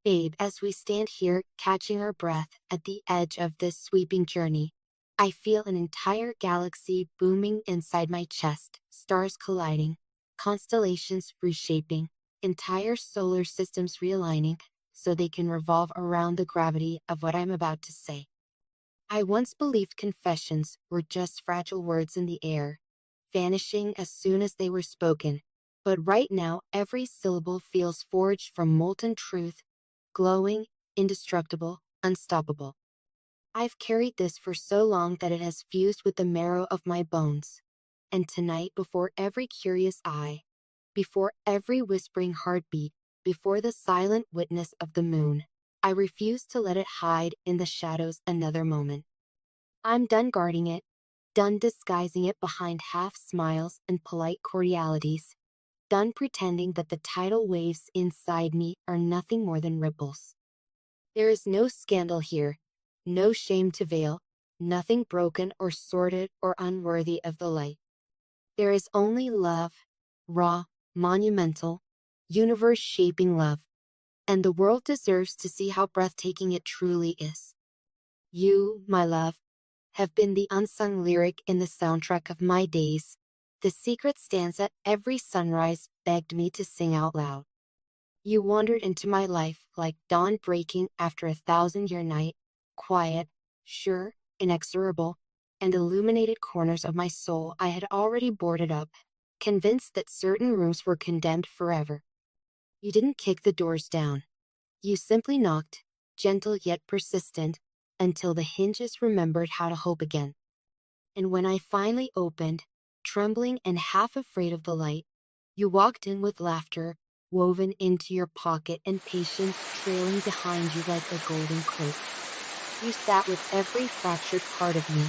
Babe, as we stand here catching our breath at the edge of this sweeping journey, I feel an entire galaxy booming inside my chest, stars colliding, constellations reshaping, entire solar systems realigning so they can revolve around the gravity of what I'm about to say. I once believed confessions were just fragile words in the air, vanishing as soon as they were spoken, but right now every syllable feels forged from molten truth, glowing, indestructible, unstoppable. I've carried this for so long that it has fused with the marrow of my bones. And tonight, before every curious eye, before every whispering heartbeat, before the silent witness of the moon, I refuse to let it hide in the shadows another moment. I'm done guarding it, done disguising it behind half smiles and polite cordialities, done pretending that the tidal waves inside me are nothing more than ripples. There is no scandal here, no shame to veil, nothing broken or sordid or unworthy of the light. There is only love, raw, monumental, universe-shaping love, and the world deserves to see how breathtaking it truly is. You, my love, have been the unsung lyric in the soundtrack of my days, the secret stanza every sunrise begged me to sing out loud. You wandered into my life like dawn breaking after a 1,000-year night, quiet, sure, inexorable, and illuminated corners of my soul I had already boarded up, convinced that certain rooms were condemned forever. You didn't kick the doors down. You simply knocked, gentle yet persistent, until the hinges remembered how to hope again. And when I finally opened, trembling and half afraid of the light, you walked in with laughter woven into your pocket and patience trailing behind you like a golden cloak. You sat with every fractured part of me,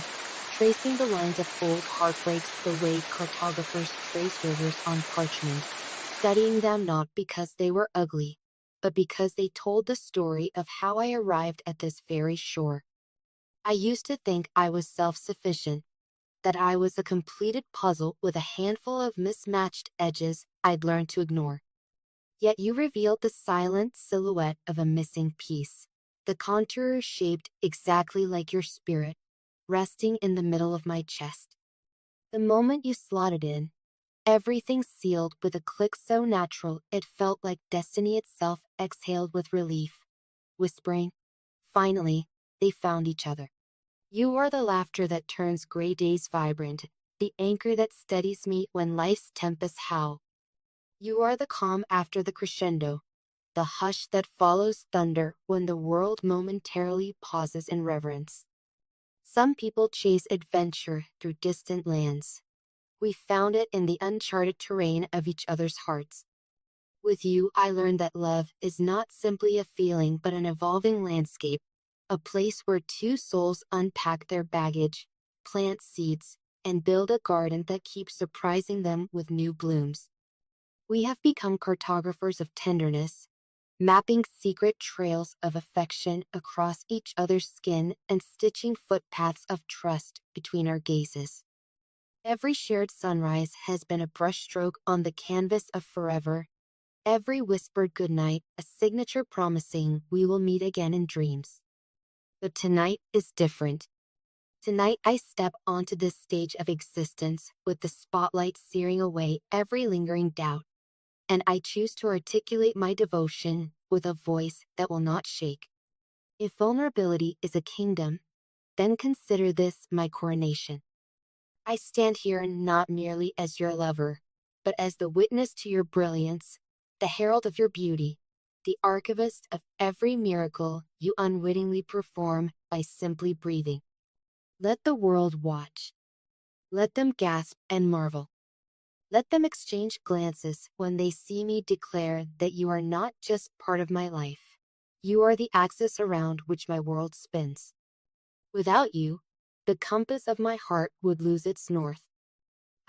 tracing the lines of old heartbreaks the way cartographers trace rivers on parchment, studying them not because they were ugly, but because they told the story of how I arrived at this very shore. I used to think I was self-sufficient, that I was a completed puzzle with a handful of mismatched edges I'd learned to ignore. Yet you revealed the silent silhouette of a missing piece, the contour shaped exactly like your spirit, resting in the middle of my chest. The moment you slotted in, everything sealed with a click so natural it felt like destiny itself exhaled with relief, whispering, "Finally, they found each other." You are the laughter that turns gray days vibrant, the anchor that steadies me when life's tempests howl. You are the calm after the crescendo, the hush that follows thunder when the world momentarily pauses in reverence. Some people chase adventure through distant lands. We found it in the uncharted terrain of each other's hearts. With you, I learned that love is not simply a feeling but an evolving landscape, a place where two souls unpack their baggage, plant seeds, and build a garden that keeps surprising them with new blooms. We have become cartographers of tenderness, mapping secret trails of affection across each other's skin and stitching footpaths of trust between our gazes. Every shared sunrise has been a brushstroke on the canvas of forever, every whispered goodnight a signature promising we will meet again in dreams. But tonight is different. Tonight I step onto this stage of existence with the spotlight searing away every lingering doubt, and I choose to articulate my devotion with a voice that will not shake. If vulnerability is a kingdom, then consider this my coronation. I stand here not merely as your lover, but as the witness to your brilliance, the herald of your beauty, the archivist of every miracle you unwittingly perform by simply breathing. Let the world watch. Let them gasp and marvel. Let them exchange glances when they see me declare that you are not just part of my life. You are the axis around which my world spins. Without you, the compass of my heart would lose its north.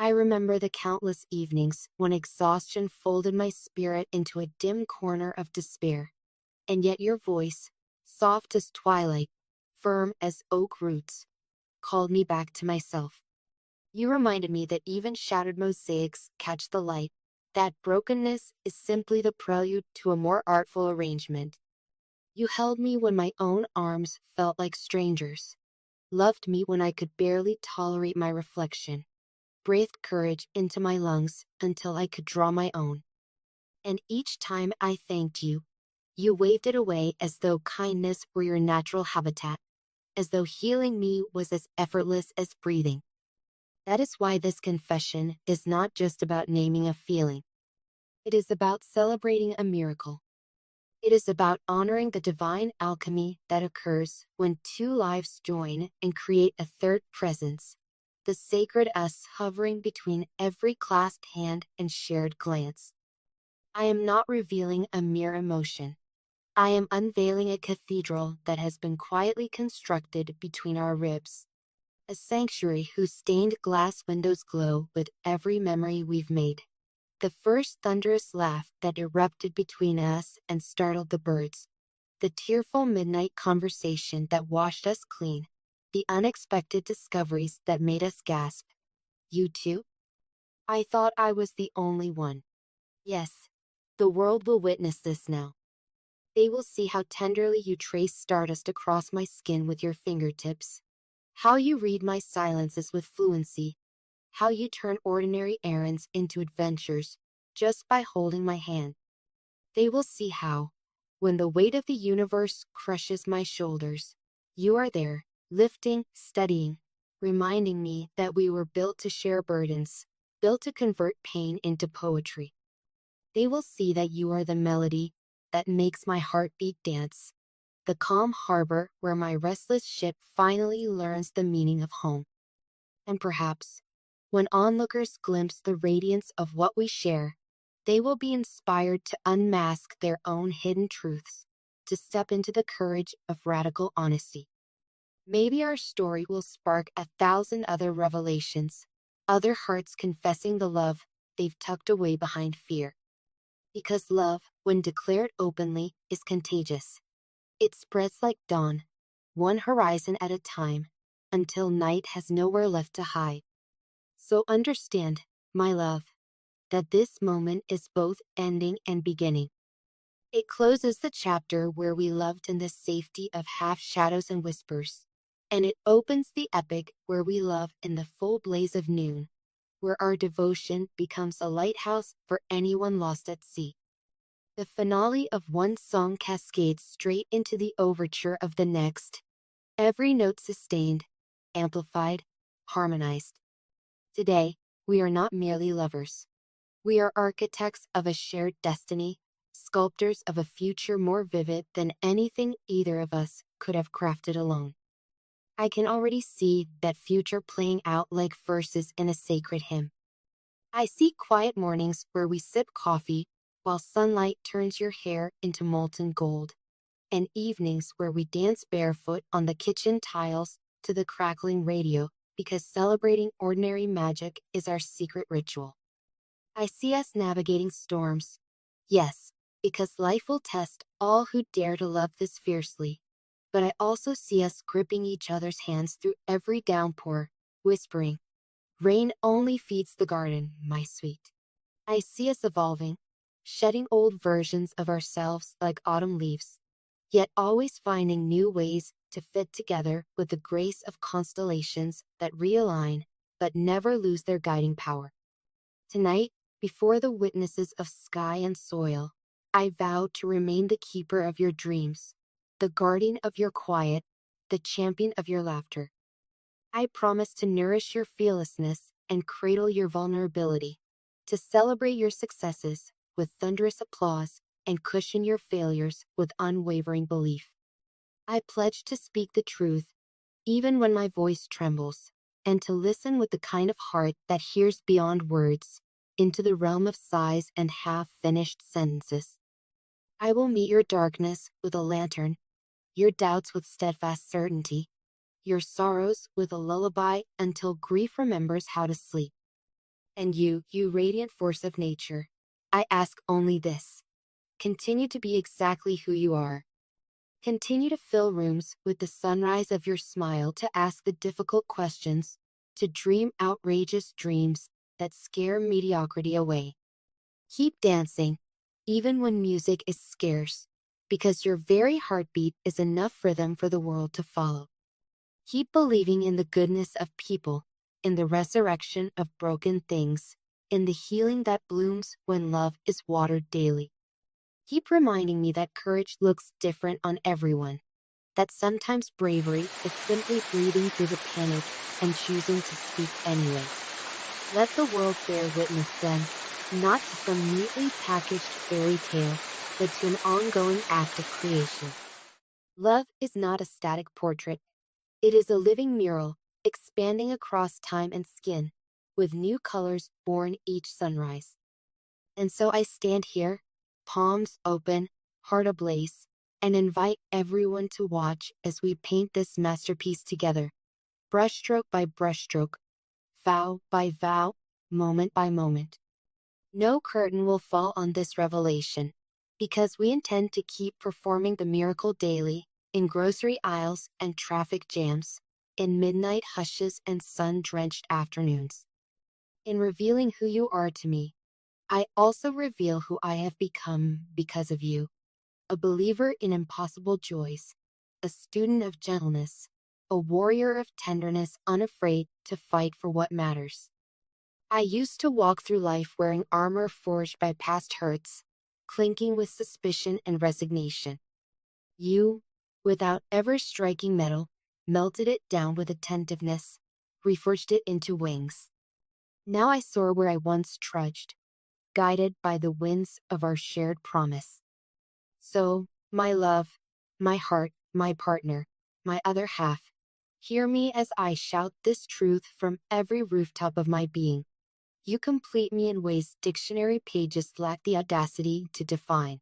I remember the countless evenings when exhaustion folded my spirit into a dim corner of despair, and yet your voice, soft as twilight, firm as oak roots, called me back to myself. You reminded me that even shattered mosaics catch the light, that brokenness is simply the prelude to a more artful arrangement. You held me when my own arms felt like strangers, loved me when I could barely tolerate my reflection, breathed courage into my lungs until I could draw my own. And each time I thanked you, you waved it away as though kindness were your natural habitat, as though healing me was as effortless as breathing. That is why this confession is not just about naming a feeling. It is about celebrating a miracle. It is about honoring the divine alchemy that occurs when two lives join and create a third presence, the sacred us hovering between every clasped hand and shared glance. I am not revealing a mere emotion. I am unveiling a cathedral that has been quietly constructed between our ribs. A sanctuary whose stained glass windows glow with every memory we've made. The first thunderous laugh that erupted between us and startled the birds. The tearful midnight conversation that washed us clean. The unexpected discoveries that made us gasp. You too? I thought I was the only one. Yes, the world will witness this now. They will see how tenderly you trace stardust across my skin with your fingertips. How you read my silences with fluency. How you turn ordinary errands into adventures just by holding my hand. They will see how, when the weight of the universe crushes my shoulders, you are there, lifting, steadying, reminding me that we were built to share burdens, built to convert pain into poetry. They will see that you are the melody that makes my heartbeat dance, the calm harbor where my restless ship finally learns the meaning of home. And perhaps, when onlookers glimpse the radiance of what we share, they will be inspired to unmask their own hidden truths, to step into the courage of radical honesty. Maybe our story will spark 1,000 other revelations, other hearts confessing the love they've tucked away behind fear. Because love, when declared openly, is contagious. It spreads like dawn, one horizon at a time, until night has nowhere left to hide. So understand, my love, that this moment is both ending and beginning. It closes the chapter where we loved in the safety of half shadows and whispers, and it opens the epic where we love in the full blaze of noon, where our devotion becomes a lighthouse for anyone lost at sea. The finale of one song cascades straight into the overture of the next, every note sustained, amplified, harmonized. Today, we are not merely lovers. We are architects of a shared destiny, sculptors of a future more vivid than anything either of us could have crafted alone. I can already see that future playing out like verses in a sacred hymn. I see quiet mornings where we sip coffee while sunlight turns your hair into molten gold, and evenings where we dance barefoot on the kitchen tiles to the crackling radio because celebrating ordinary magic is our secret ritual. I see us navigating storms. Yes, because life will test all who dare to love this fiercely. But I also see us gripping each other's hands through every downpour, whispering, "Rain only feeds the garden, my sweet." I see us evolving, shedding old versions of ourselves like autumn leaves, yet always finding new ways to fit together with the grace of constellations that realign but never lose their guiding power. Tonight, before the witnesses of sky and soil, I vow to remain the keeper of your dreams, the guardian of your quiet, the champion of your laughter. I promise to nourish your fearlessness and cradle your vulnerability, to celebrate your successes with thunderous applause and cushion your failures with unwavering belief. I pledge to speak the truth, even when my voice trembles, and to listen with the kind of heart that hears beyond words, into the realm of sighs and half-finished sentences. I will meet your darkness with a lantern, your doubts with steadfast certainty, your sorrows with a lullaby until grief remembers how to sleep. And you radiant force of nature, I ask only this. Continue to be exactly who you are. Continue to fill rooms with the sunrise of your smile, to ask the difficult questions, to dream outrageous dreams that scare mediocrity away. Keep dancing, even when music is scarce. because your very heartbeat is enough rhythm for the world to follow. Keep believing in the goodness of people, in the resurrection of broken things, in the healing that blooms when love is watered daily. Keep reminding me that courage looks different on everyone, that sometimes bravery is simply breathing through the panic and choosing to speak anyway. Let the world bear witness then, not to some neatly packaged fairy tale, but to an ongoing act of creation. Love is not a static portrait. It is a living mural, expanding across time and skin, with new colors born each sunrise. And so I stand here, palms open, heart ablaze, and invite everyone to watch as we paint this masterpiece together, brushstroke by brushstroke, vow by vow, moment by moment. No curtain will fall on this revelation, because we intend to keep performing the miracle daily, in grocery aisles and traffic jams, in midnight hushes and sun-drenched afternoons. In revealing who you are to me, I also reveal who I have become because of you, a believer in impossible joys, a student of gentleness, a warrior of tenderness unafraid to fight for what matters. I used to walk through life wearing armor forged by past hurts, clinking with suspicion and resignation. You, without ever striking metal, melted it down with attentiveness, reforged it into wings. Now I soar where I once trudged, guided by the winds of our shared promise. So, my love, my heart, my partner, my other half, hear me as I shout this truth from every rooftop of my being. You complete me in ways dictionary pages lack the audacity to define.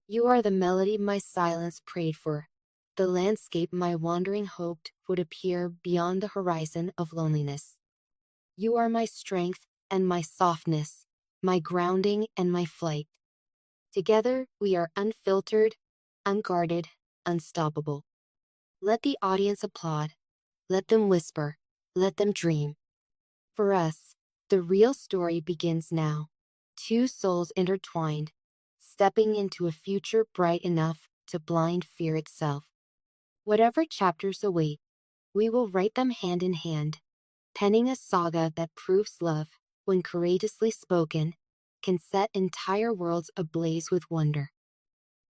You are the melody my silence prayed for, the landscape my wandering hoped would appear beyond the horizon of loneliness. You are my strength and my softness, my grounding and my flight. Together, we are unfiltered, unguarded, unstoppable. Let the audience applaud. Let them whisper. Let them dream. For us, the real story begins now. Two souls intertwined, stepping into a future bright enough to blind fear itself. Whatever chapters await, we will write them hand in hand, penning a saga that proves love, when courageously spoken, can set entire worlds ablaze with wonder.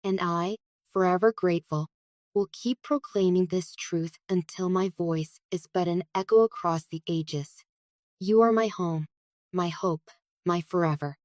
And I, forever grateful, will keep proclaiming this truth until my voice is but an echo across the ages. You are my home, my hope, my forever.